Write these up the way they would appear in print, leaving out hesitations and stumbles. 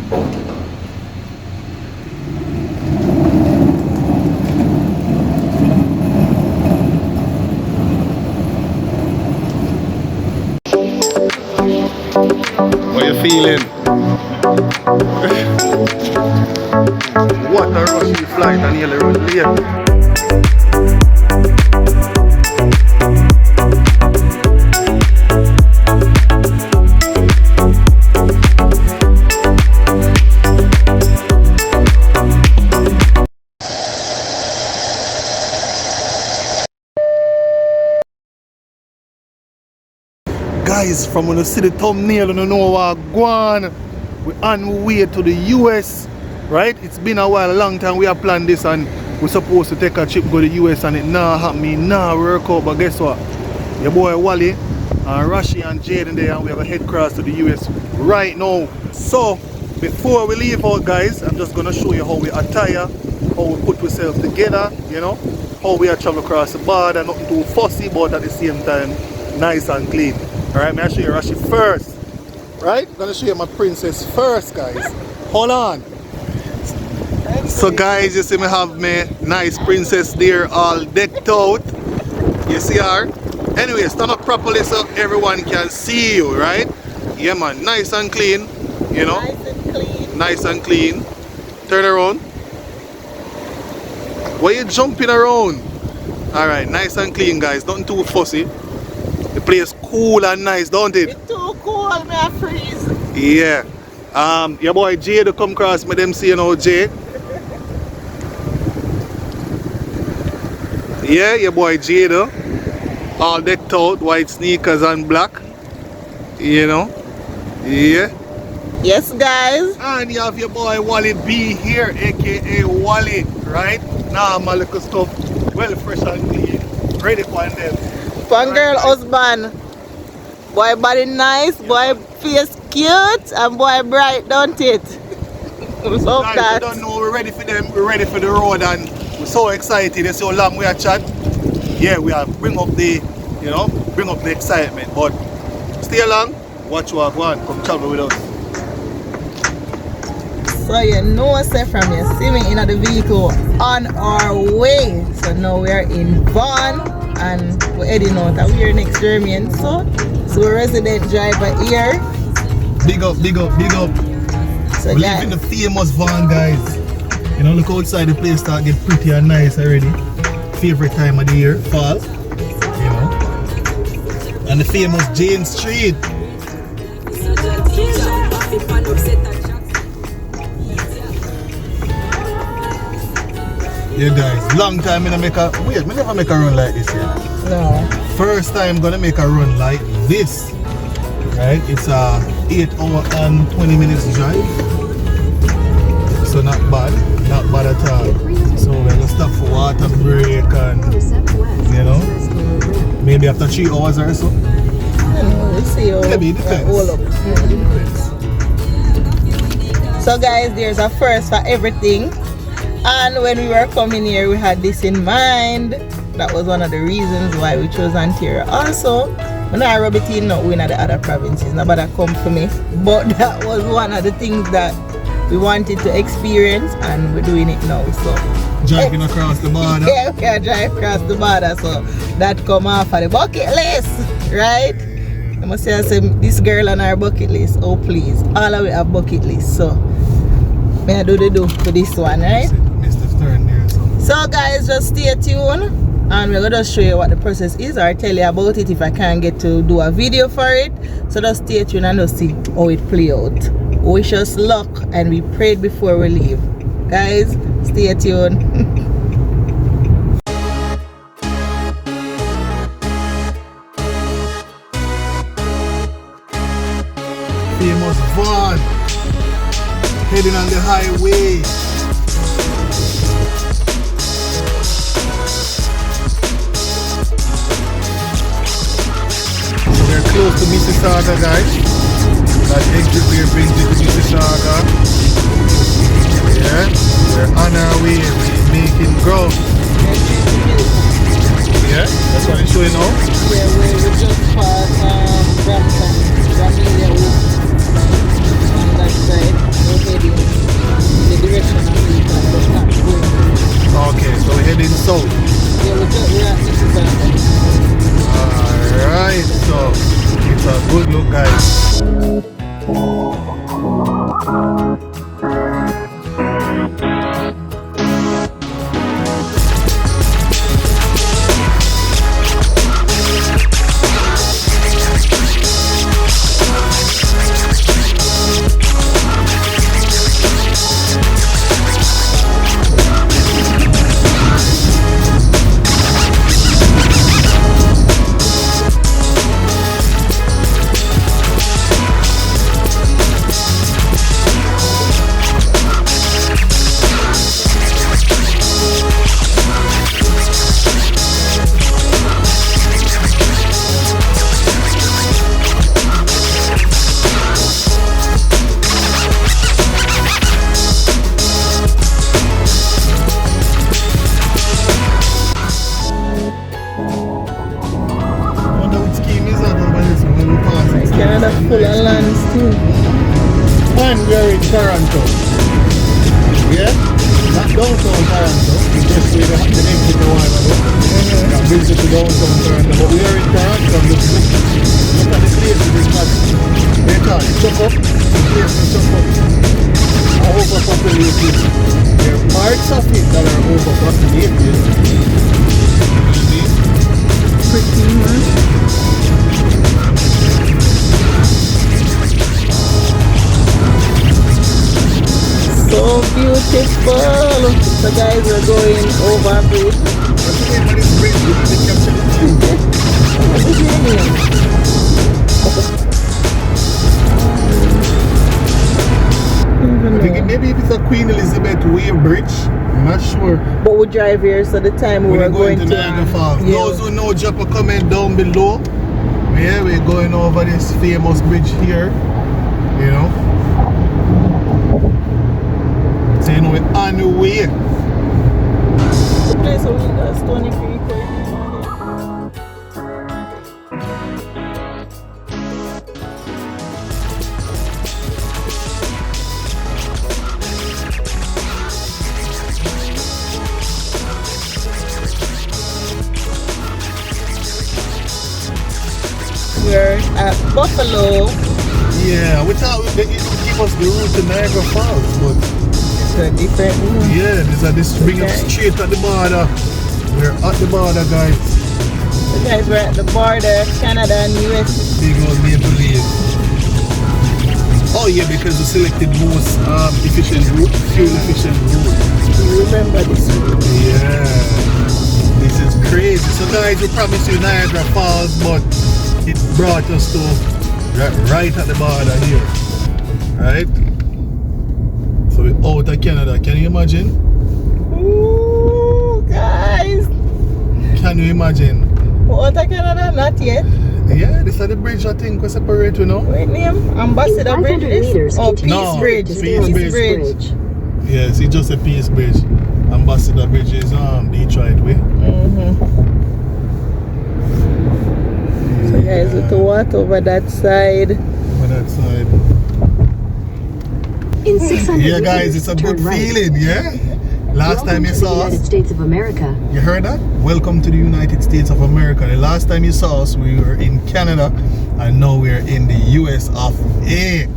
What you feeling? What a rush you flight and nearly run late. Guys, from when you see the thumbnail, you know what going. We're on our way to the US, right? It's been a while, a long time we have planned this, and we're supposed to take a trip go to the US, and it nah happen, nah work out. But guess what? Your boy Wally and Rashi and Jaden there, and we have a head cross to the US right now. So before we leave out, guys, I'm just gonna show you how we attire, how we put ourselves together, you know, how we are travel across the border, nothing too fussy, but at the same time nice and clean. Alright, I'm gonna show you Rashi first. Right? I'm gonna show you my princess first, guys. Hold on. So guys, you see me have my nice princess there all decked out. You see her? Anyway, stand up properly so everyone can see you, right? Yeah man, nice and clean. You know? Nice and clean. Nice and clean. Turn around. Why you jumping around? Alright, nice and clean, guys. Nothing too fussy. The place cool and nice, don't it? It's too cold, may I freeze. Yeah. Your boy Jay to come across me, them see you know Jay. Yeah, your boy Jay though. All decked out, white sneakers and black. You know? Yeah. Yes guys. And you have your boy Wally B here, aka Wally, right? Nah, my little stuff well fresh and clean. Ready for them. Fun girl husband. Boy body nice, boy face cute, and boy bright, don't it? Love Guys, that. we don't know, we're ready for them, we're ready for the road, and we're so excited. You see how long we are chat. Yeah, we are bring up the, you know, bring up the excitement. But stay along, watch what I want, come travel with us. So you know, say from you see me in the vehicle on our way. So now we are in Vaughan and we're heading out, and we're next German. So we're resident driver here. Big up, big up, big up. So We live in the famous Vaughan, guys. You know, look outside, the place start get pretty and nice already. Favorite time of the year, fall. You know. And the famous Jane Street. Yeah guys, long time I make a wait, me never make a run like this yet. no. First time gonna make a run like this. Right? It's a 8-hour and 20 minutes drive. So not bad at all. So we're gonna stop for water break and you know, maybe after 3 hours or so. I don't know, we'll see how Maybe it depends. all up. So guys, there's a first for everything. And when we were coming here, we had this in mind. That was one of the reasons why we chose Ontario. Also, when I rub it in, not win at the other provinces, nobody come for me. But that was one of the things that we wanted to experience, and we're doing it now. So Driving across the border. yeah, we are driving across the border, so that come off of the bucket list, right? I must say, this girl on our bucket list. Oh please, all of it have bucket list. So may I do the do for this one, right? So guys, just stay tuned and we're gonna show you what the process is, or tell you about it if I can't get to do a video for it. So just stay tuned and just see how it play out. Wish us luck, and we prayed before we leave. Guys, stay tuned. Famous Vaughan, heading on the highway. Close to Mississauga, guys. That exit here brings you to Mississauga. Yeah, we're on our way, we're making growth. Yeah, that's what it's showing now. Yeah, we just passed Brampton, on that side. We're heading Canada full of land still. And we're in Toronto. Yeah? Not downtown Toronto. We just where the exit a while ago. I visited to downtown Toronto. But we are in Toronto. Look at the place in this match. They call it chuck up. The place is chuck up. Overpopulated. There are parts of it that are overpopulated. You know what I mean? Pretty much. So beautiful. So guys, we're going over a bridge. What's the name of this bridge? We need to capture the view. What is your name? I think maybe if it's a Queen Elizabeth Way bridge. I'm not sure. But we drive here, so the time we were going to Niagara Falls. yeah. Those who know, drop a comment down below. Yeah, we're going over this famous bridge here. You know. So you know we're on the way. The place where we got Stony Creek. We're at Buffalo. Yeah, we thought it would give us the route to Niagara Falls, but It's a different one. yeah, this bring us straight at the border. We're at the border, guys. So guys, we're at the border, Canada and US. Big old Maple Leaf. Oh yeah, because we selected most efficient route, fuel efficient route. Do you remember this route? Yeah, this is crazy. So guys, we promised you Niagara Falls, but it brought us to right at the border here, right? So we're out of Canada. Can you imagine? Ooh, guys. Can you imagine? We're out of Canada? Not yet. Yeah, this is the bridge I think we separate, you know. Wait, name? Ambassador Bridge is? Oh, Peace No, Bridge. Peace Bridge. Yes, it's just a Peace Bridge. Ambassador Bridge is Detroit way. So guys, with the water over that side. Over that side. In 600 Yeah, guys, it's a good feeling, yeah? Last time you saw us, United States of America. you heard that? Welcome to the United States of America. The last time you saw us, we were in Canada, and now we're in the US of A.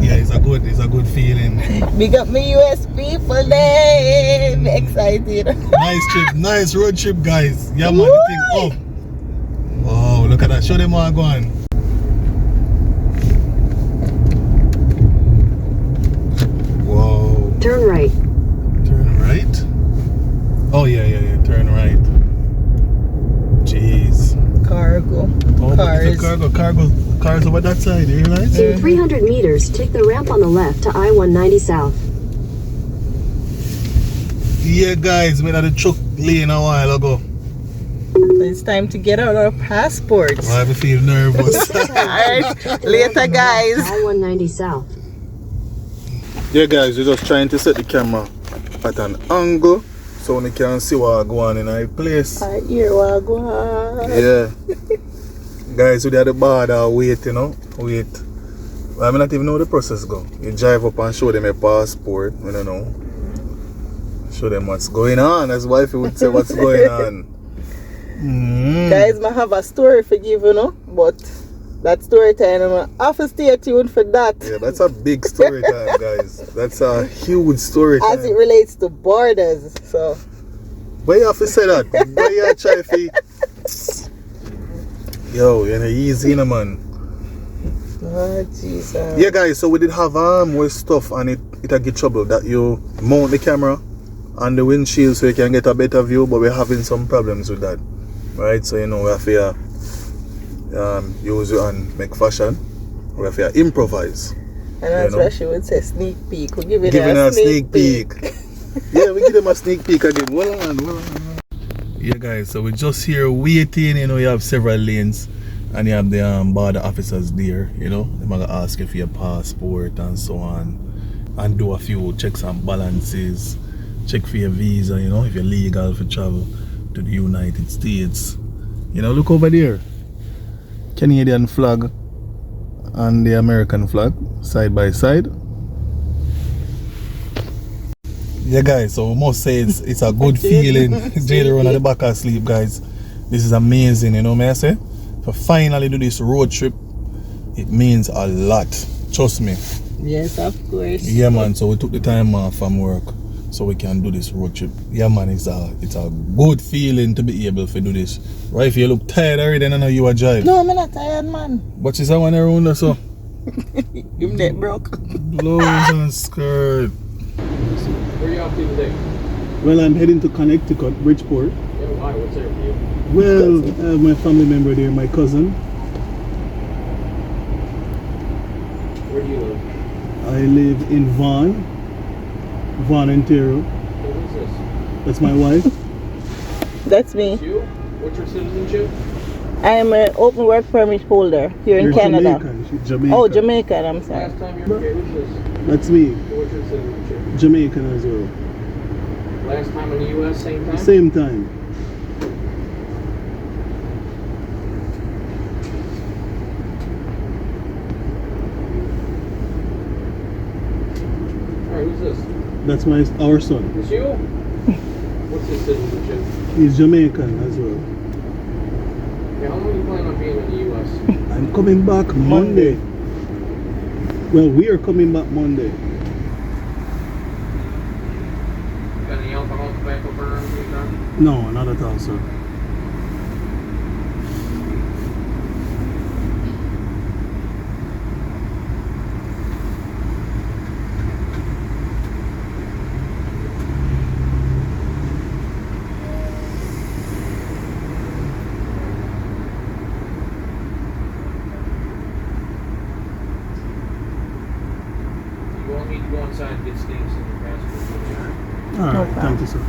Yeah, it's a good feeling. Big up me US people then. Excited. Nice trip, nice road trip, guys. Yeah, man, the thing up. Wow, look at that. Show them how I'm going. Whoa. Turn right. Turn right? Oh, yeah. Turn right. Jeez. Cargo. Oh, but it's a cars over that side, you realize? In 300 meters, take the ramp on the left to I-190 South. Yeah, guys, we had a truck lane a while ago. So it's time to get out our passports. I feel nervous. Alright, later guys. I-190 South. Yeah, guys, we're just trying to set the camera at an angle so we can see what going on in our place. I hear what go on. Yeah. Guys, we're at the border, wait, you know, wait. I mean, not even know the process go. You drive up and show them a passport, I don't know. Show them what's going on. That's why if you would say what's going on. Guys, I have a story for you, you know, but That story time, I'm have to stay tuned for that. Yeah, that's a big story time, guys. That's a huge story time. As it relates to borders, so. But you have to say that. But you try to... Yo, you're easy, man. Oh, Jesus. Yeah, guys, so we did have more stuff and it get trouble that you mount the camera on the windshield so you can get a better view, but we're having some problems with that. Right? So, you know, we have to use it and make fashion. We have to improvise. And that's why she would say sneak peek. We're giving her a sneak peek. Yeah, we give them a sneak peek again. Well on. Yeah, guys, so we're just here waiting. You know, you have several lanes and you have the border officers there. You know, they're going to ask you for your passport and so on, and do a few checks and balances. Check for your visa, you know, if you're legal for travel to the United States. You know, look over there. Canadian flag and the American flag side by side. Yeah, guys, so we must say it's a good feeling. Jada run at the back asleep, guys. This is amazing, you know what I say? To finally do this road trip, it means a lot. Trust me. Yes, of course. Yeah, man, so we took the time off from work so we can do this road trip. Yeah, man, it's a good feeling to be able to do this. Right, if you look tired already, then I know you are drive. No, I'm not tired, man. But she's one around there, so. Your neck broke. Blouse and skirt. Where are you off to today? Well, I'm heading to Connecticut, Bridgeport. Yeah, why? What's there for you? Well, I have my family member there, my cousin. Where do you live? I live in Vaughan, Ontario. Who is this? That's my wife. That's me. It's you? What's your citizenship? I am an open work permit holder here in Canada. Jamaican. She's Jamaican. Oh, Jamaican, I'm sorry. Last time you were here, who's this? That's me. What's your citizenship? Jamaican as well. Last time in the U.S., same time? Same time. Alright, who's this? That's our son. It's you? What's his citizenship? He's Jamaican as well. Yeah, how long do you plan on being in the U.S.? I'm coming back Monday. Well, we are coming back Monday. Got any alcohol, tobacco burns, anything? No, not at all, sir. You won't need to go inside and get stamps in your passport. Alright, thank you, sir.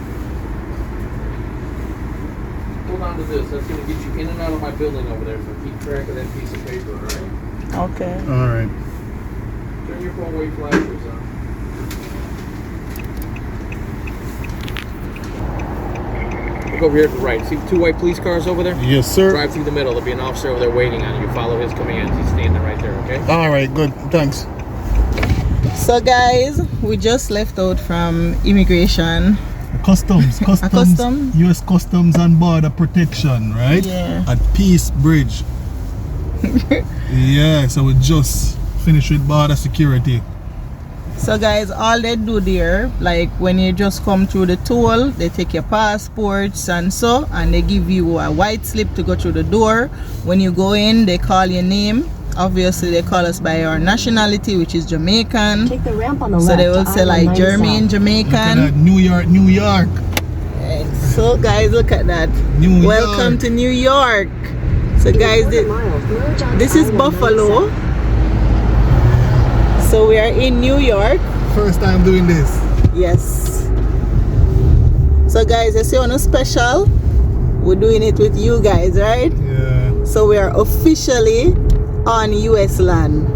Hold on to this. That's going to get you in and out of my building over there, so keep track of that piece of paper, alright? Okay. Alright. Turn your four-way flashers on. Look over here to the right. See the two white police cars over there? Yes, sir. Drive through the middle. There'll be an officer over there waiting on you. Follow his commands. He's standing right there, okay? Alright, good. Thanks. So guys, we just left out from immigration. Customs, Customs? U.S. Customs and Border Protection, right? Yeah. At Peace Bridge. Yeah, so we just finished with border security. So guys, all they do there, like when you just come through the toll, they take your passports and so, and they give you a white slip to go through the door. When you go in, they call your name. Obviously, they call us by our nationality, which is Jamaican. Take the ramp on the So left they will to say like I-190 Jermaine south. Jamaican. New York, New York. So guys, look at that. New Welcome York. to New York. So In a guys, quarter mile, merge onto this is I-190 Buffalo. south. So we are in New York. First time doing this. Yes. So guys, you see on a special, we're doing it with you guys, right? Yeah. So we are officially on US land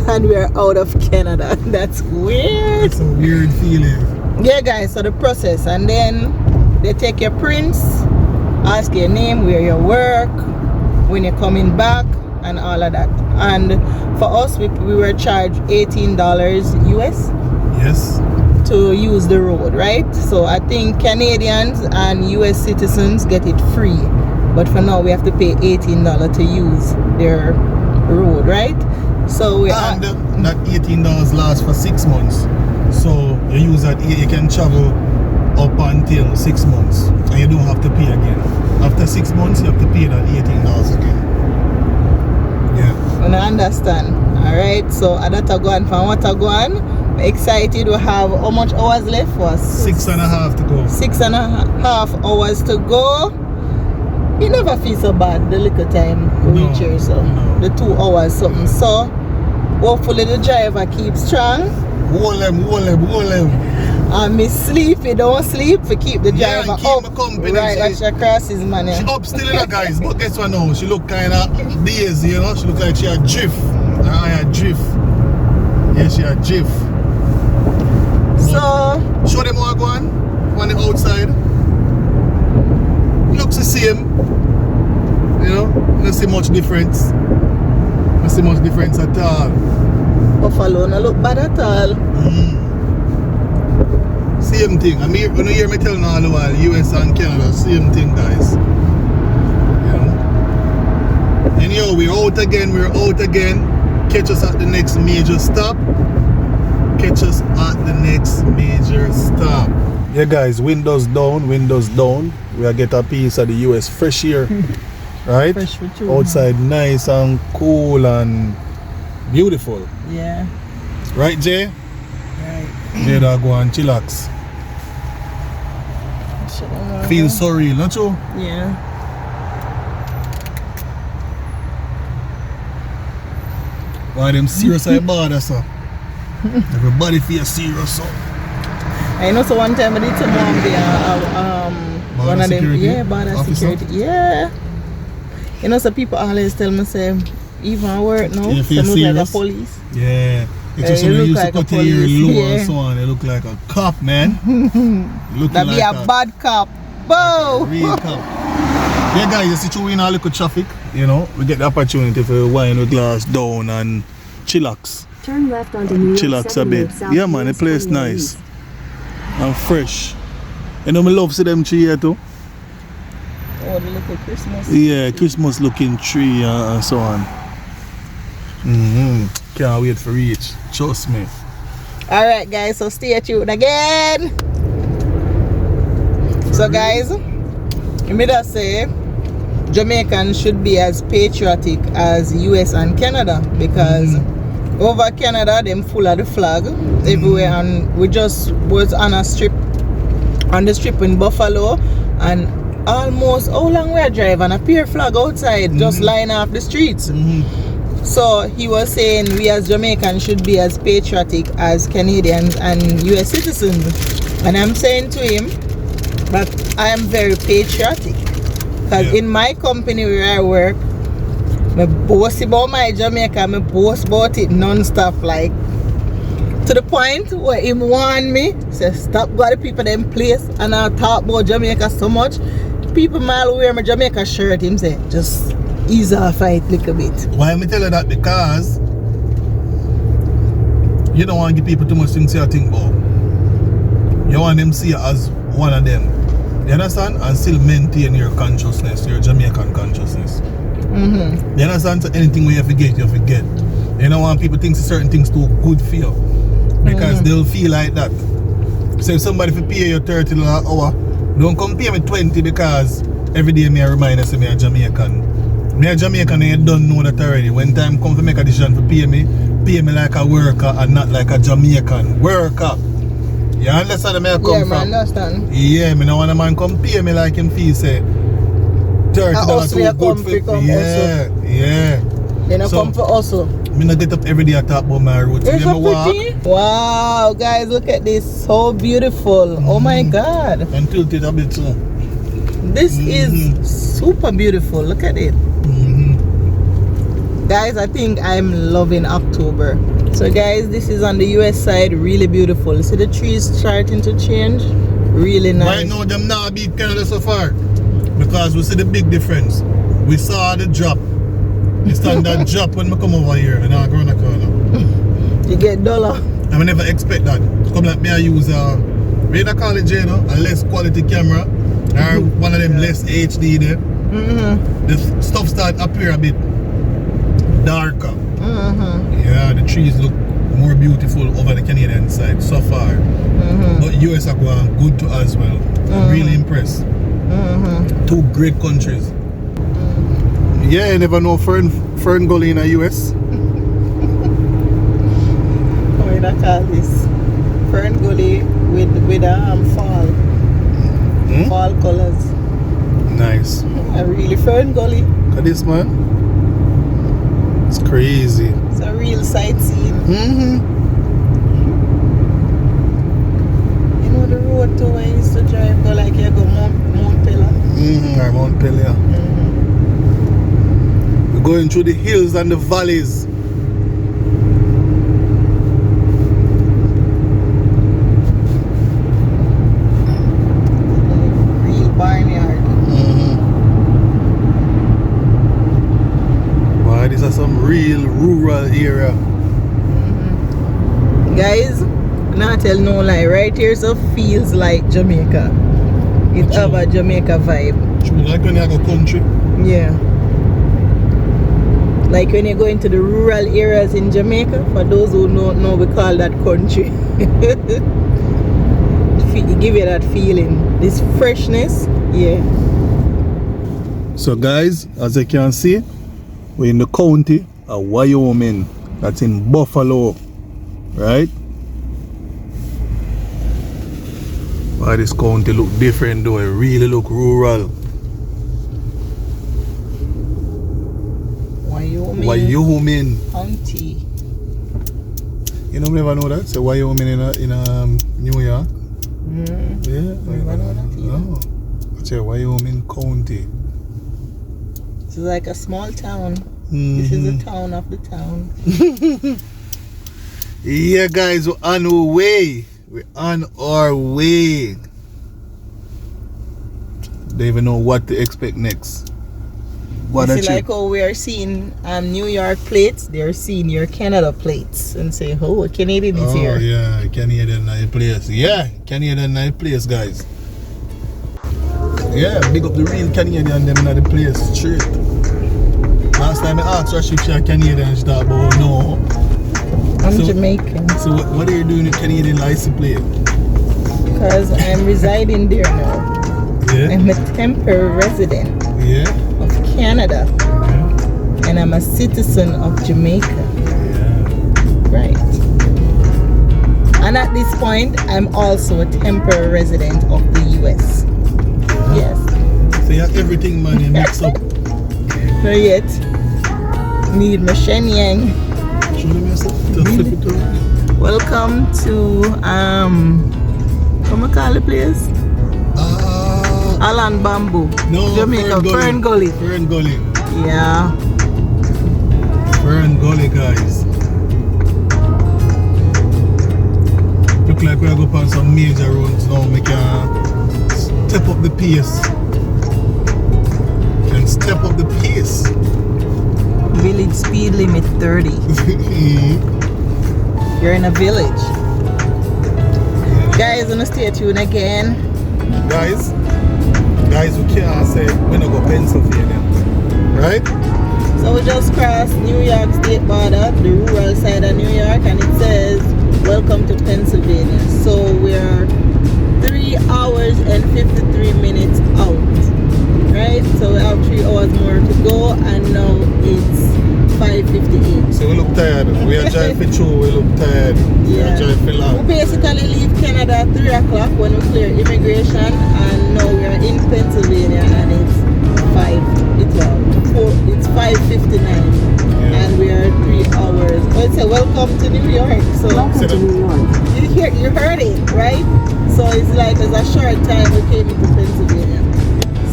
and we are out of Canada. That's weird. It's a weird feeling. Yeah guys, so the process, and then they take your prints, ask your name, where you work, when you're coming back, and all of that. And for us, we were charged $18 US Yes. to use the road, right? So I think Canadians and US citizens get it free, but for now we have to pay $18 to use their road, right? So we And that $18 lasts for 6 months. So you use that, you can travel up until 6 months and you don't have to pay again. After 6 months, you have to pay that $18 again. Yeah. I understand. Alright, so Adata go on from what I go on. Excited we have how much hours left for us? 6.5 to go. 6.5 hours to go. You never feel so bad the little time we reach here, so the 2 hours something. So hopefully the driver keeps strong. Hold them. And me sleep, you don't sleep to keep the driver keep up. me company, Right, that's your crosses, man. She up still in the guys, but guess what now? She look kind of dazed, you know? She look like she a drift. A drift. Yeah, she a drift. So show them what I go on the outside. Looks the same. You know? Don't see much difference. Don't see much difference at all. Buffalo don't look bad at all. Same thing. I mean, when you hear me telling all the while, US and Canada, same thing, guys. You know? Anyhow, we're out again. Catch us at the next major stop. Yeah, guys, windows down. We are get a piece of the US fresh air. Right? Fresh for true. Outside nice and cool and beautiful. Yeah. Right, Jay? Right. Jay, that go and chillax. Feel so real, not you? Yeah. Why them serious about that, sir? Everybody feel serious, so. I know, so one time I did some one one of them, security border officer? security, yeah. You know, so people always tell me, say, even work now, You feel some look like a serious? police. Yeah. It's just you when you look used like to a cut your hair police, low yeah. and so on. You look like a cop, man. Looking That be like a bad cop. Bow! real cop. Yeah, guys, you see through in a little traffic, you know, we get the opportunity to wind the glass down and chillax. Turn left onto New York Chillax a 7 bit. South Yeah, man, the US place 28 nice East. and fresh. You know, me love see them tree here too. Oh, the little Christmas. Yeah, Christmas looking tree and so on. Can't wait for reach. Trust me. Alright, guys, so stay tuned again. So, guys, you may just say Jamaicans should be as patriotic as US and Canada, because over Canada, them full of the flag everywhere, and we just was on the strip in Buffalo, and almost how long we are driving a pure flag outside, just lying off the streets. So he was saying we as Jamaicans should be as patriotic as Canadians and US citizens, and I'm saying to him that I am very patriotic, because in my company where I work, I boast about my Jamaica, I boast about it non-stop, like to the point where him warn me, say stop going to people them place and I talk about Jamaica so much. People might wear my Jamaica shirt, him say just ease off it a little bit. Why am I tell you that? Because you don't want to give people too much things to think about. You want them to see you as one of them. You understand? And still maintain your consciousness, your Jamaican consciousness. You understand? So anything where you forget, you forget. You don't want people to think certain things too good for you, because they'll feel like that. So if somebody for pay you $30 an hour, don't come pay me 20, because every day me remind us me a Jamaican. Me a Jamaican and you don't know that already. When time come to make a decision to pay me like a worker and not like a Jamaican worker. You understand where I come from? Yeah, man, understand. Yeah, me no want a man come pay me like him feel say $30 too good for me. Yeah, yeah. They don't come for also. Me not get up every day and talk about my route. It's so pretty. Wow, guys, look at this. So beautiful. Oh my God. And tilt it a bit too. This is super beautiful. Look at it. Guys, I think I'm loving October. So guys, this is on the US side, really beautiful. See the trees starting to change? Really nice. Right now, them not beat Canada so far, because we see the big difference. We saw the drop. The standard drop when we come over here and I go around the corner. You get $1. I never expect that. Come like me, I use we in a college, you know, a less quality camera, or one of them less HD there. The stuff start appear a bit darker. Yeah, the trees look more beautiful over the Canadian side so far. But US are going good to as well. I'm really impressed. Two great countries. Yeah, you never know Fern Gully in the US. What do I call this? Fern Gully with fall. Fall colors. Nice. Yeah, really Fern Gully. Look at this, man. It's crazy. It's a real sightseeing. You know the road to where I used to drive go like you go Mount Pillar. Or Mount Pillar. We're going through the hills and the valleys. Real barnyard. Wow, these are some real rural area. Guys, not tell no lie, right here so feels like Jamaica. It have a Jamaica vibe. True, like when you go country. Yeah. Like when you go into the rural areas in Jamaica, for those who don't know, we call that country. Give you that feeling, this freshness, yeah. So guys, as you can see, we're in the county of Wyoming. That's in Buffalo, right? Why this county look different though? It really look rural. Wyoming County. You know, never know that. So Wyoming in New York. Yeah, Never know that either. no. It's a Wyoming County. It's like a small town. This is a town of the town. Yeah, guys, we're on our way. We're on our way. Don't even know what to expect next. What It's like how we are seeing New York plates, they're seeing your Canada plates and say, oh, a Canadian is here. Oh yeah, Canadian nice place. Yeah, Canadian nice place, guys. Yeah, big up the real Canadian them in the place straight. Last time I asked her if she's Canadian, she thought, oh no. I'm Jamaican. So what are you doing with Canadian license plate? Because I'm residing there now. Yeah. I'm a temporary resident of Canada. And I'm a citizen of Jamaica. Right. And at this point, I'm also a temporary resident of the US. Yes. So you have everything, man, you mix up. Not yet. Need my Shenyang. Show them yourself. Just flip it over. Welcome to what we call the place? Alan Bamboo. No, Jamaica. Fern Gully. Fern Gully. Yeah. Fern Gully, guys. Look like we're going on some major roads now. We can step up the pace. Step up the pace. Village speed limit 30. You're in a village. Guys, gonna stay tuned again. Guys, we can't say we're not go Pennsylvania, right? So we just crossed New York State border, the rural side of New York, and it says welcome to Pennsylvania. So we're 3 hours and 53 minutes out. Right? So we have 3 hours more to go, and now it's 5:58. So we look tired. We are driving through, we look tired. We are driving long. We basically leave Canada at 3 o'clock when we clear immigration, and now we are in Pennsylvania, and it's 5:59, and we are 3 hours. Oh, it's a welcome to New York. So Welcome to New York. you heard it, right? So it's like it's a short time we came into Pennsylvania.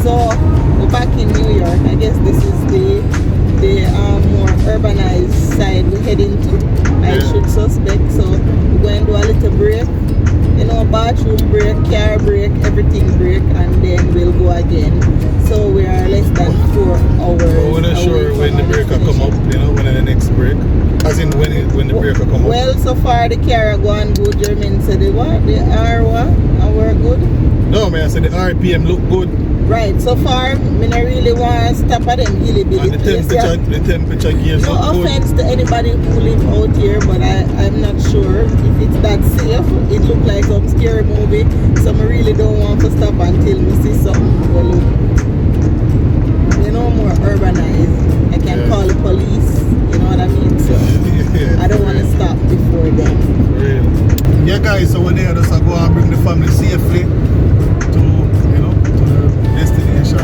So we're back in New York. I guess this is the more urbanized side we head into. I should suspect. So we're going to do a little break. You know, bathroom break, car break, everything break, and then we'll go again. So we are less than 4 hours. Well, we're not sure when the break will come up, you know, when the next break. As in when the break will come up. Well, so far the car are going good. Jermaine said the what? The hour what? And we're good? No, No, man, I said the RPM look good. Right, so far, me not really want to stop at them hilly billy And the temperature gauge No look good. offense to anybody who live out here, but I'm not sure if it's that safe. It look like some scary movie, so I really don't want to stop until we see something well, look, you know, more urbanized. I can call the police, you know what I mean? So I don't want to stop before then. Real. Yeah, guys, so we're there just to go and bring the family safely to, you know, to the destination.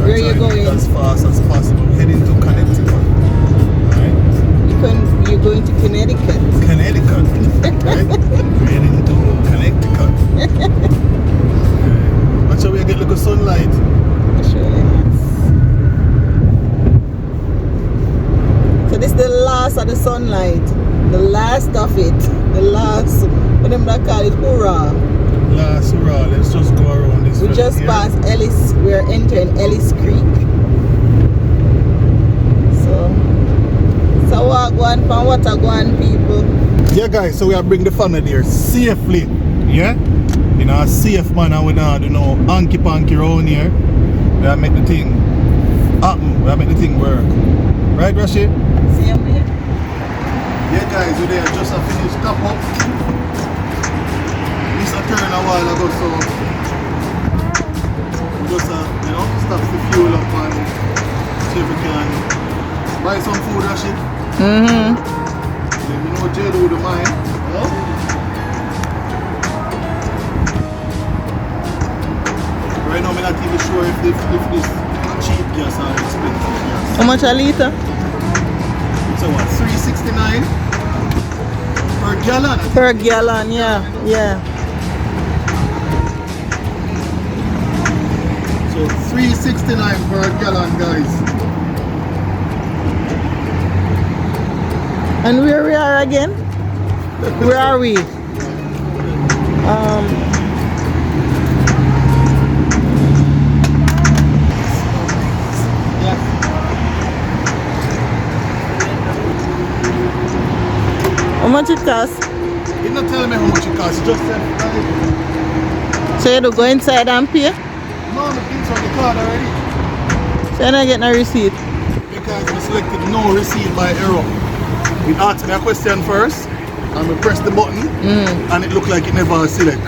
Where are you going? As fast as possible. Heading to Connecticut. Alright? You're going to Connecticut. Connecticut. Right? We're heading to Connecticut. Watch how we get a little sunlight. So this is the last of the sunlight. The last of it. The last, what them that call it, hurrah. Last hurrah. Let's just go around this. We just passed Ellis. We're entering Ellis Creek. So walk one from water go on, people. Yeah, guys, so we are bring the family there safely. Yeah? In a safe manner, we don't do no hanky-panky around here. We are make the thing happen. We are make the thing work. Right, Rashi? Same way. Yeah, guys, we're there just a finished top up. Missed a turn a while ago, so just you know, stop the fuel up and see if we can buy some food, Rashi. Mm-hmm. Let me know Jay do the mine. Oh? Right now, I'm not even sure if this cheap gas or expensive gas. How much a liter? So what, $3.69 per gallon? Per gallon, yeah. So $3.69 per gallon, guys. And where we are again? Where are we? How much it costs? He not tell me how much it costs, he just said So you do go inside and pay? no, I'm inside the card already. So you're not getting a receipt? Because we selected no receipt by error. It asked me a question first, and we press the button, and it looked like it never select.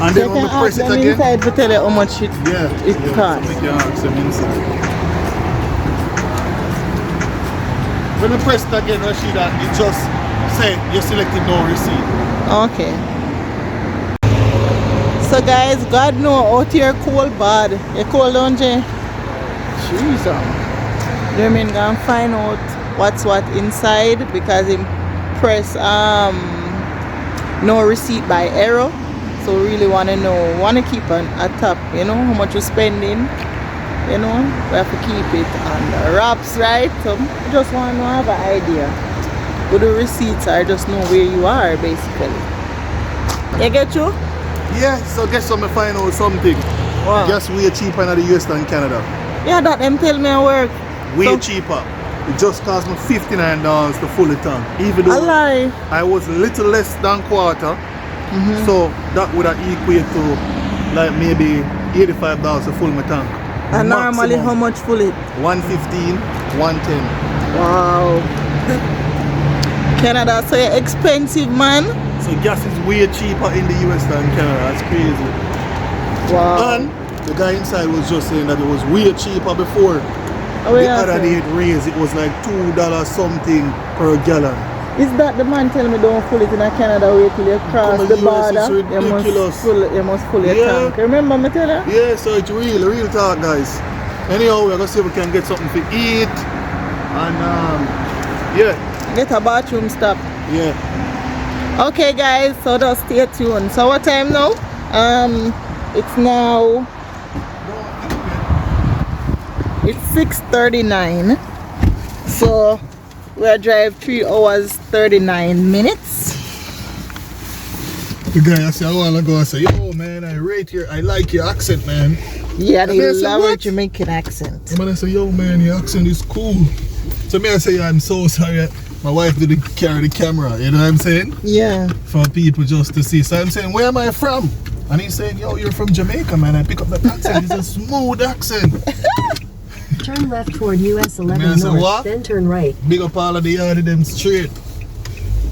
And So then you when we can press ask it them again, inside to tell you how much it costs. So we can ask them inside. When we press it again, Rashida, it just said you selected no receipt. Okay. So guys, God know out here cold bad. You cold, don't you? Jesus. You mean gonna find out what's what inside because him press no receipt by error. So really wanna know, wanna keep on a top, you know, how much you're spending. You know, we have to keep it on the wraps, right? So just wanna know, have an idea. With the receipts, I just know where you are basically. You get you? Yeah, so guess what, I find out something. Wow. Gas way cheaper in the US than Canada. Yeah, that them tell me I work. Way So- cheaper. It just cost me $59 to full the tank. Even A though lie. I was a little less than quarter, so that would have equate to like maybe $85 to full my tank. And normally Maximum. how much full it? 115, 110. Wow. Canada, so you're expensive, man. So gas is way cheaper in the US than Canada. That's crazy. Wow. And the guy inside was just saying that it was way cheaper before. Oh, The yeah, other sir. day it raised, it was like $2 something per gallon. Is that the man tell me don't full it in Canada wait till you cross Come the on, US is border? You must ridiculous. full your Yeah. tank. Remember me tell you? Yeah, so it's real talk, guys. Anyhow, we're gonna see if we can get something to eat. And yeah, Get a bathroom stop. yeah. Okay guys, so just stay tuned. So what time now? It's now it's 6:39. So we'll drive 3 hours 39 minutes. The guy I said a while ago, I said, yo man, I rate your, I like your accent, man. Yeah, they And I said, love a "What?" Jamaican accent. The man I said, yo man, your accent is cool. So me I say, I'm so sorry. My wife didn't carry the camera, you know what I'm saying? Yeah. For people just to see. So I'm saying, where am I from? And he said, yo, you're from Jamaica, man. I pick up that accent. It's a smooth accent. Turn left toward US 11 Man, I said, North, what? then turn right. Big up all of the yard of them straight.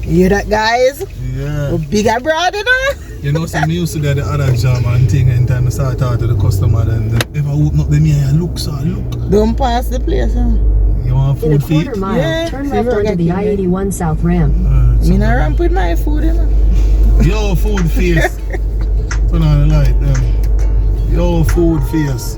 You hear that, guys? Yeah. We're big abroad, you know? You know, some used to get the other jam and thing anytime I start talking to the customer, and if I open up them here, look, so look. Don't pass the place, huh? You want In a food feet? quarter mile, Yeah, turn see left where I onto the got you, I-81 South ramp. Me not ramp with my food, you know? Yo, food face. Turn on the light, them. Yo, food face.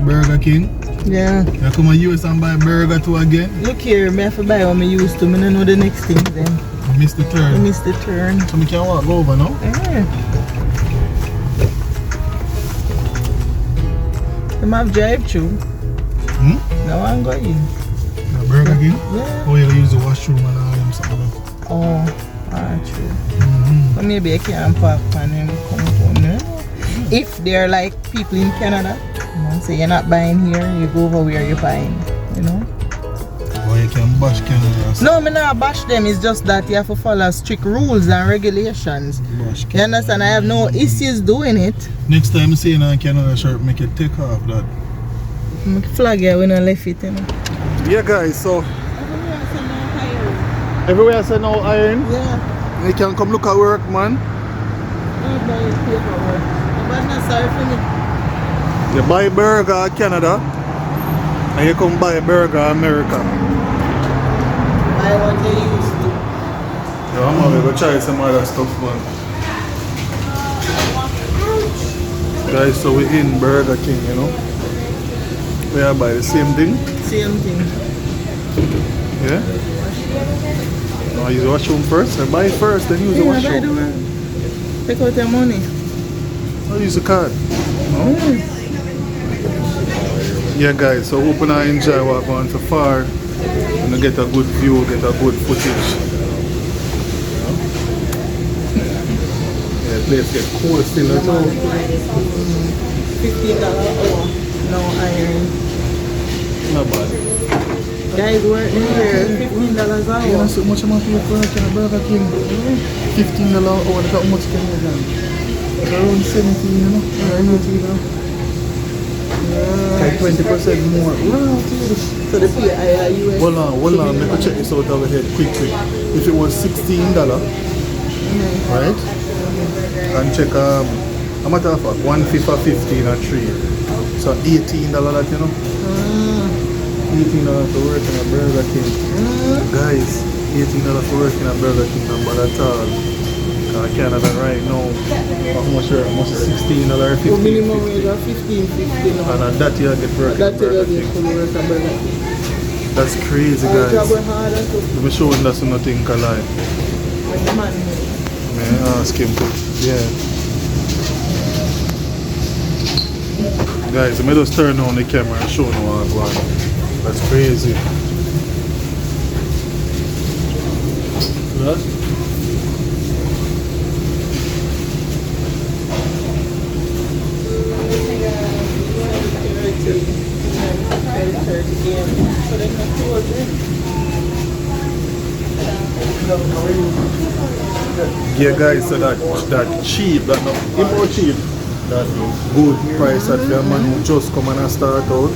Burger King. Yeah. You come to US and buy burger too again? Look here, me have to buy what me used to. Me don't know the next thing then. I missed the I turn. missed the turn. So me can walk over now? Yeah. Them have drive-through. Now I'm going. The Burger King? Yeah. Oh, you can use the washroom and all them something. Oh, true. But maybe I can park and then come home. You know? If they're like people in Canada, you know, so you're not buying here, you go over where you're buying, you know. Or you can bash Canada. No, me not bash them. It's just that you have to follow strict rules and regulations. Bash You Canada. understand? I have no issues doing it. Next time you see a Canada shirt, make it take off that. Make flag here when I left it, you know. Yeah, guys, so everywhere I say no iron, Yeah. you can come look at work, man. Don't buy paperwork. But not sorry for me. You buy burger Canada, and you come buy burger America. Buy what they used to. Yeah, I'm gonna go try some other stuff, man. Guys, so we in Burger King, you know. We are buy the same thing. Same thing. Yeah? No, use the washroom first. I buy first, then use the Yeah, by the washroom. way. Take out your money. I use the card. No? Yeah, guys, so hope you enjoy what going so far. And get a good view, get a good footage. Yeah, the place get cold still as well. $15 an hour. No iron. Not bad. Guys work here. $15 an You know hour. so much I'm pay for a Burger King. $15 an hour, that's how much can you get? Around 17, you know? Or 18, you know? Like 20% more. Wow, dude. So they pay US. Hold on, let me check this out over here quickly. If it was $16, right? And check, how much of that? 1 for 15 or 3. So $18 that, you know? $18 for work in a Burger King. Guys, $18 for work in a Burger King, not bad at all. Canada right now, how much is $16 or $15? Minimum wage of 15, 15. And that you get work in a Burger King. That's crazy, guys. Let me show him that's nothing can lie. Man, ask him to, yeah. Guys, let me just turn on the camera and show you what I'm going. That's crazy. That? Yeah, guys, so that cheap, that not more cheap, that good price that your man who just come and start out,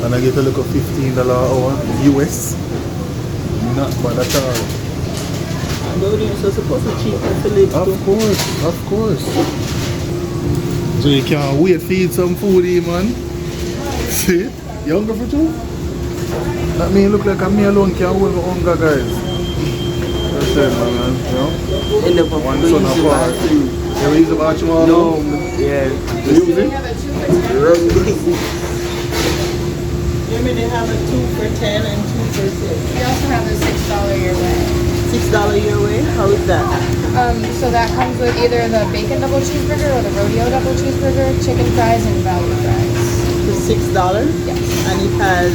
and I get a little $15 an hour US. Not bad at all. And buildings are supposed to cheap to live too. Of course. So you can't wait to eat some food here, man. See? You hungry for two? That mean look like me alone can't hold my hunger, guys. That's it, man. You know? In the One son apart. You use the bathroom all No, alone? yeah. You use it? You mean they have a 2 for 10 and 2 for 6? We also have a $6 your way. $6 your way? How is that? So that comes with either the bacon double cheeseburger or the rodeo double cheeseburger, chicken fries, and value fries. For $6? Yes. And it has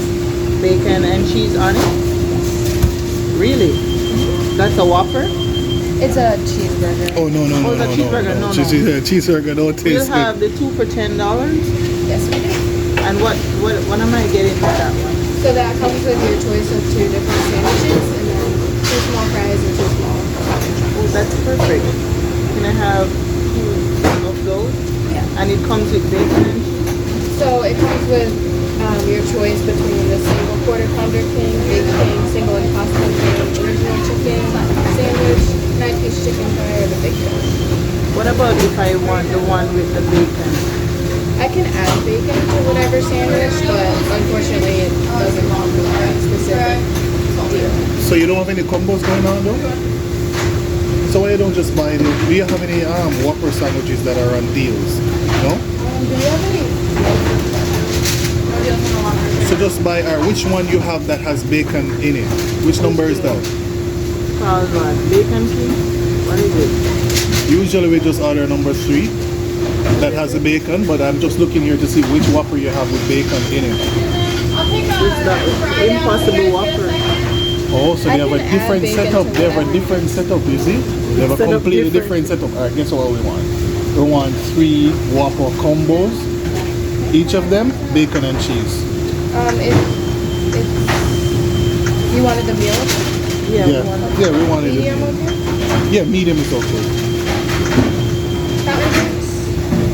bacon and cheese on it? Really? That's a Whopper? It's a cheeseburger. Oh, no. Oh, the cheeseburger, no. Cheeseburger don't You taste have good. the 2 for $10? Yes, we do. And what am I getting with that one? So that comes with your choice of 2 different sandwiches, and then 2 small fries and 2 small. Oh, that's perfect. Can I have 2 And it comes with bacon. So it comes with your choice between the single quarter pounder king, bacon king, single impossible king, original chicken sandwich, 9-piece chicken fry, or the big one. What about if I want the one with the bacon? I can add bacon to whatever sandwich, but unfortunately it doesn't come with that specific deal. So you don't have any combos going on though? So why you don't just buy the, do you have any Whopper sandwiches that are on deals? No? Do you have any? So just buy, which one you have that has bacon in it? Which number is that? Called what? Bacon king? What is it? Usually we just order number 3 that has the bacon, but I'm just looking here to see which Whopper you have with bacon in it. It's the impossible Whopper. Oh, so they have a can add different bacon setup. to They have a whatever. different setup, you see? They have a Set up completely different. different setup. Alright, guess what we want? We want 3 Whopper combos. Each of them, bacon and cheese. If you wanted the meal, Yeah, Yeah, we want yeah, we wanted it. medium okay? Yeah, medium is okay. Fountain drinks,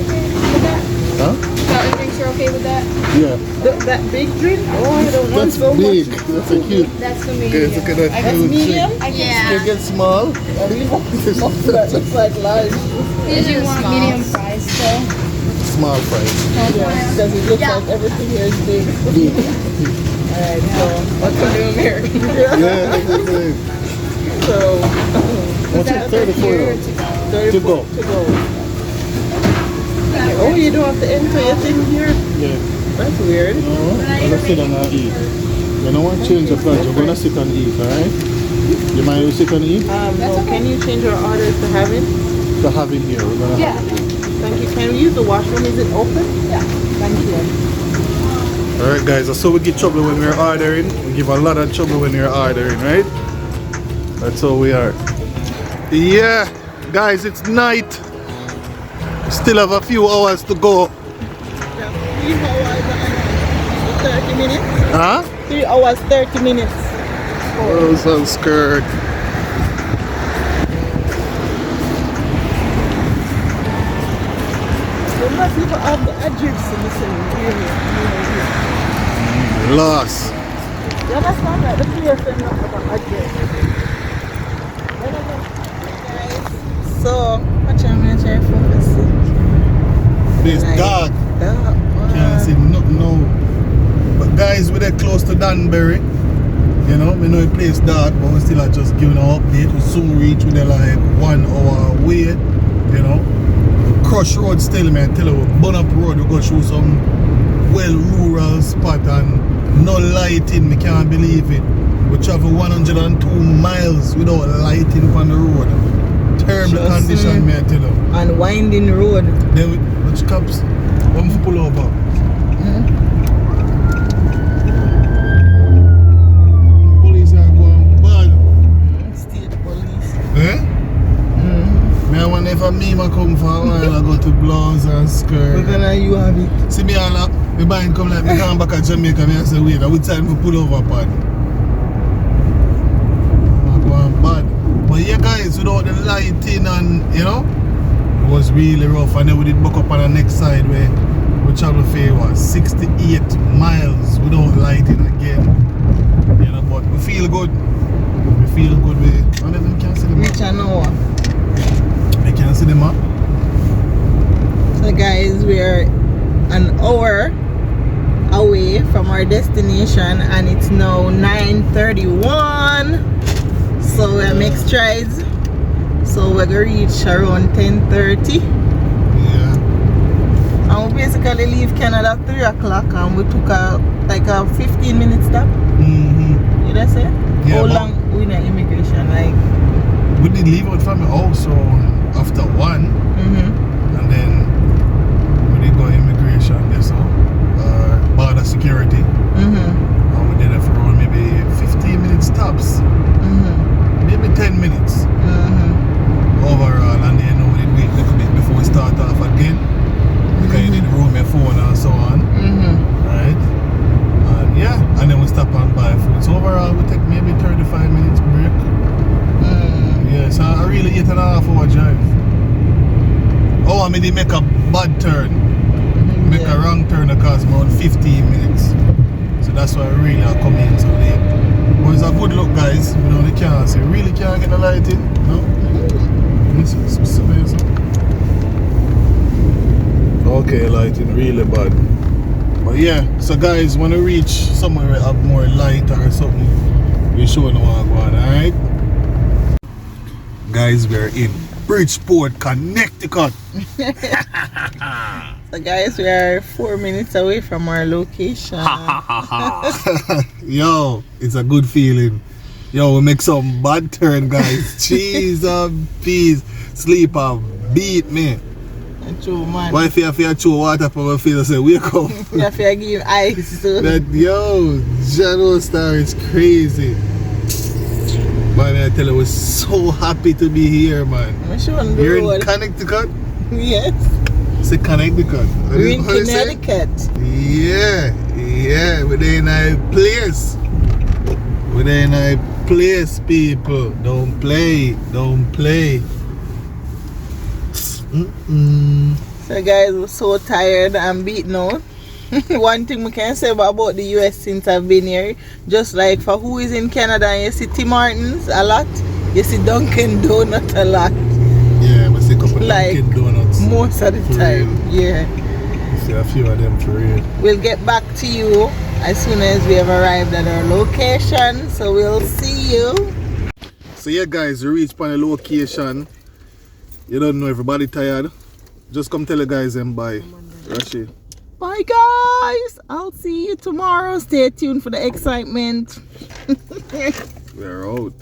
okay with that? Huh? Fountain drinks are okay with that? Yeah. that big drink? Oh, I don't want That's so big. much. That's a cute. That's the Guys, medium. look at that I guess huge medium? drink. I Can guess. it get small? That looks like large. Did you want medium fries still? Small fries. Yeah, because it looks like everything here is big. Alright, so What's the new American? Yeah, exactly. So What's it? 34 Here though. to go. 34 To go. to go. Oh, you don't have to enter your thing here? Yeah. That's weird. No, I'm gonna sit down and eat. You don't want to change the plans. You're gonna sit and eat, alright? You mind to sit and eat? No, can you change your orders to have it? To have it here. We're gonna Yeah. have it. Thank you. Can we use the washroom? Is it open? Yeah. Thank you. Alright guys, so we get trouble when we're ordering. We give a lot of trouble when we're ordering, right? That's how we are. Yeah, guys, it's night. Still have a few hours to go. 3 hours and 30 minutes. Huh? 3 hours, 30 minutes. Oh, some skirt. We must even have the address in the same area. Lost. You understand that? The clear thing not have an address. So, watch out, man. Try to focus. It's dark. Can't see nothing now. But guys, we're there close to Danbury. You know, we know the place dark, but we still are just giving an update. We soon reach with like 1 hour away. You know, Crush Road still, man. Tell you, Burn Up Road, we go through some well rural spot and no lighting. Me can't believe it. We travel 102 miles without lighting on the road. Terrible Just condition, me I tell you. And winding road. Then which cops? One pull over. Police are going bad. State police. Eh? Me I wonder if a meme come for a while I go to blouse and But skirt. then you have it. See me all up, me buying come like me come back at Jamaica, me I say wait, which time we pull over upon? I'm going bad. But yeah guys, without the lighting and you know, it was really rough. And then we did buck up on the next side where we travel for was 68 miles without lighting again. You know, but we feel good. We feel good. We don't even can see the map. Reach an hour. We can see the map. So guys, we're an hour away from our destination and it's now 9:31. So we make strides. So we're gonna reach around 10:30. Yeah. And we basically leave Canada 3 o'clock and we took a 15 minute stop. Mm-hmm. You know say? Yeah, How but- long we in immigration? Like We did leave out from the house so after 1 and then we did go immigration there so border security and we did it for around maybe 15 minutes tops. Maybe 10 minutes overall, and then we did wait a little bit before we start off again because you did roam your phone and so on, right? Yeah, and then we stop and buy food. So overall we take maybe 35 minutes break. Yeah, so I really 8.5 hour drive. Oh, me did make a bad turn. Make a wrong turn across around 15 minutes. So that's why I really are coming so late. But it's a good look, guys. You know, they can't see. Really can't get the light in. No? Okay, lighting really bad. But yeah, so guys, when we reach somewhere we have more light or something, we show them what going on, alright? Guys, we are in Bridgeport, Connecticut. So guys, we are 4 minutes away from our location. Yo, it's a good feeling. Yo, we make some bad turn, guys. Cheese and peas. Sleep and beat me. True, man. Why if you have to throw water for my face and say, wake up? You have to give ice. So. That, yo, Jano Star is crazy. Man, I tell you, we're so happy to be here, man. You're in Connecticut? Yes. Say Connecticut. We're in Connecticut. Yeah, we're in a place. We're in a place, people. Don't play. So guys, we're so tired and beaten out. One thing we can say about the US since I've been here, just like for who is in Canada and you see Tim Hortons a lot, you see Dunkin' Donut a lot. Yeah, we see a couple like Dunkin' Donuts. Most of the time, yeah. We see a few of them for real. We'll get back to you as soon as we have arrived at our location, so we'll see you. So yeah guys, we reached on the location. You don't know, everybody tired. Just come tell the guys and bye. Rashi. Bye guys, I'll see you tomorrow. Stay tuned for the excitement. We're out.